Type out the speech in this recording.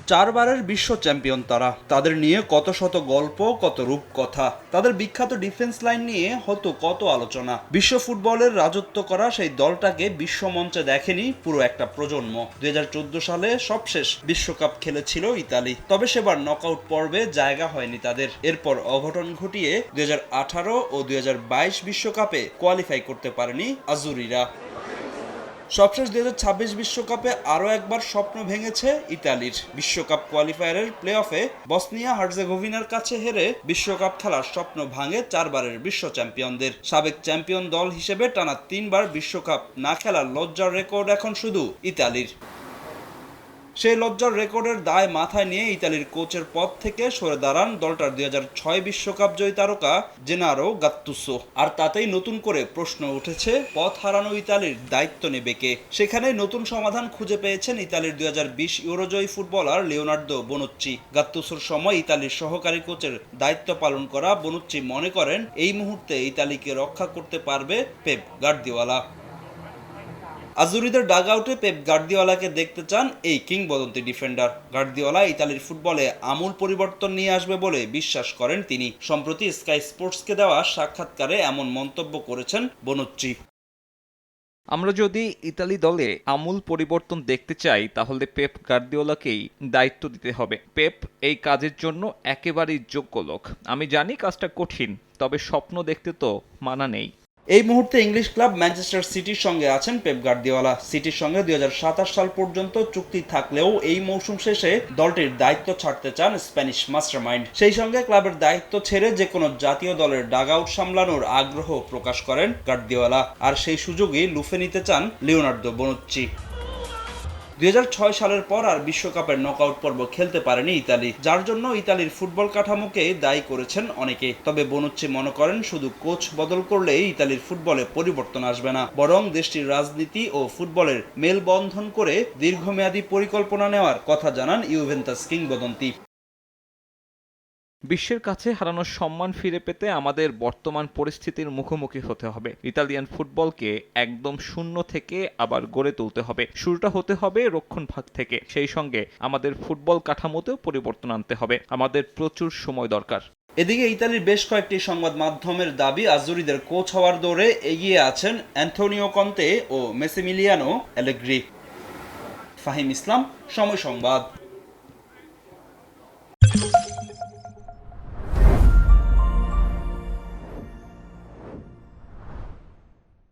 চারবারের বিশ্ব চ্যাম্পিয়ন তারা। তাদের নিয়ে কত শত গল্প, কত রূপকথা। তাদের বিখ্যাত ডিফেন্স লাইন নিয়ে হতো কত আলোচনা। বিশ্ব ফুটবলের রাজত্ব করা সেই দলটাকে বিশ্বমঞ্চে দেখেনি পুরো একটা প্রজন্ম। 2014 সালে সবশেষ বিশ্বকাপ খেলেছিল ইতালি, তবে সেবার নকআউট পর্বে জায়গা হয়নি তাদের। এরপর অঘটন ঘটিয়ে 2018 ও 2022 বিশ্বকাপে কোয়ালিফাই করতে পারেনি আজুরিরা। সবশেষ 2026 বিশ্বকাপে আরও একবার স্বপ্ন ভেঙেছে ইতালির। বিশ্বকাপ কোয়ালিফায়ারের প্লে অফে বসনিয়া হার্জেগোভিনার কাছে হেরে বিশ্বকাপ খেলার স্বপ্ন ভাঙে চারবারের বিশ্ব চ্যাম্পিয়নদের। সাবেক চ্যাম্পিয়ন দল হিসেবে টানা 3বার বিশ্বকাপ না খেলার লজ্জার রেকর্ড এখন শুধু ইতালির। সেই লজ্জার রেকর্ডের দায় মাথায় নিয়ে ইতালির কোচের পদ থেকে সরে দাঁড়ান দলটার 2006 বিশ্বকাপ জয়ী তারকা জেনারো গাত্তুসো। আর তাতেই নতুন করে প্রশ্ন উঠেছে, পথ হারানো ইতালির দায়িত্ব নেবে কে? সেখানে নতুন সমাধান খুঁজে পেয়েছেন ইতালির 2020 ইউরোজয়ী ফুটবলার লিওনার্দো বোনুচ্চি। গাত্তুসোর সময় ইতালির সহকারী কোচের দায়িত্ব পালন করা বোনুচ্চি মনে করেন এই মুহূর্তে ইতালিকে রক্ষা করতে পারবে পেপ গার্দিওলা। আজুরিদের ডাগআউটে পেপ গার্দিওলাকে দেখতে চান এই কিংবদন্তি ডিফেন্ডার। গার্দিওলা ইতালির ফুটবলে আমূল পরিবর্তন নিয়ে আসবে বলে বিশ্বাস করেন তিনি। সম্প্রতি স্কাই স্পোর্টসকে দেওয়া সাক্ষাৎকারে এমন মন্তব্য করেছেন বোনুচ্চি। আমরা যদি ইতালি দলে আমূল পরিবর্তন দেখতে চাই তাহলে পেপ গার্দিওলাকেই দায়িত্ব দিতে হবে। পেপ এই কাজের জন্য একেবারেই যোগ্য লোক। আমি জানি কাজটা কঠিন, তবে স্বপ্ন দেখতে তো মানা নেই। এই মুহূর্তে ইংলিশ ক্লাব ম্যানচেস্টার সিটির সঙ্গে আছেন পেপ গার্দিওলা। সিটির সঙ্গে 2027 সাল পর্যন্ত চুক্তি থাকলেও এই মৌসুম শেষে দলটির দায়িত্ব ছাড়তে চান স্প্যানিশ মাস্টারমাইন্ড। সেই সঙ্গে ক্লাবের দায়িত্ব ছেড়ে যে কোনো জাতীয় দলের ডাগআউট সামলানোর আগ্রহ প্রকাশ করেন গার্দিওলা। আর সেই সুযোগই লুফে নিতে চান লিওনার্দো বোনুচ্চি। 2006 সালের পর আর বিশ্বকাপের নকআউট পর্ব খেলতে পারেনি ইতালি, যার জন্য ইতালির ফুটবল কাঠামোকে দায়ী করেছেন অনেকে। তবে বোনুচ্চি মনে করেন শুধু কোচ বদল করলেই ইতালির ফুটবলে পরিবর্তন আসবে না, বরং দেশটির রাজনীতি ও ফুটবলের মেলবন্ধন করে দীর্ঘমেয়াদী পরিকল্পনা নেওয়ার কথা জানান ইউভেন্টাস কিংবদন্তি। বিশ্বের কাছে হারানোর সম্মান ফিরে পেতে আমাদের বর্তমান পরিস্থিতির মুখোমুখি হতে হবে। ইতালিয়ান ফুটবলকে একদম শূন্য থেকে আবার গড়ে তুলতে হবে। শুরুটা হতে হবে রক্ষণভাগ থেকে। সেই সঙ্গে আমাদের ফুটবল কাঠামোতেও পরিবর্তন আনতে হবে। আমাদের প্রচুর সময় দরকার। এদিকে ইতালির বেশ কয়েকটি সংবাদ মাধ্যমের দাবি, আজুরিদের কোচ হওয়ার দৌড়ে এগিয়ে আছেন অ্যান্টোনিও কন্তে ও মেসিমিলিয়ানো অ্যালেগ্রি। ফাহিম ইসলাম, সময় সংবাদ।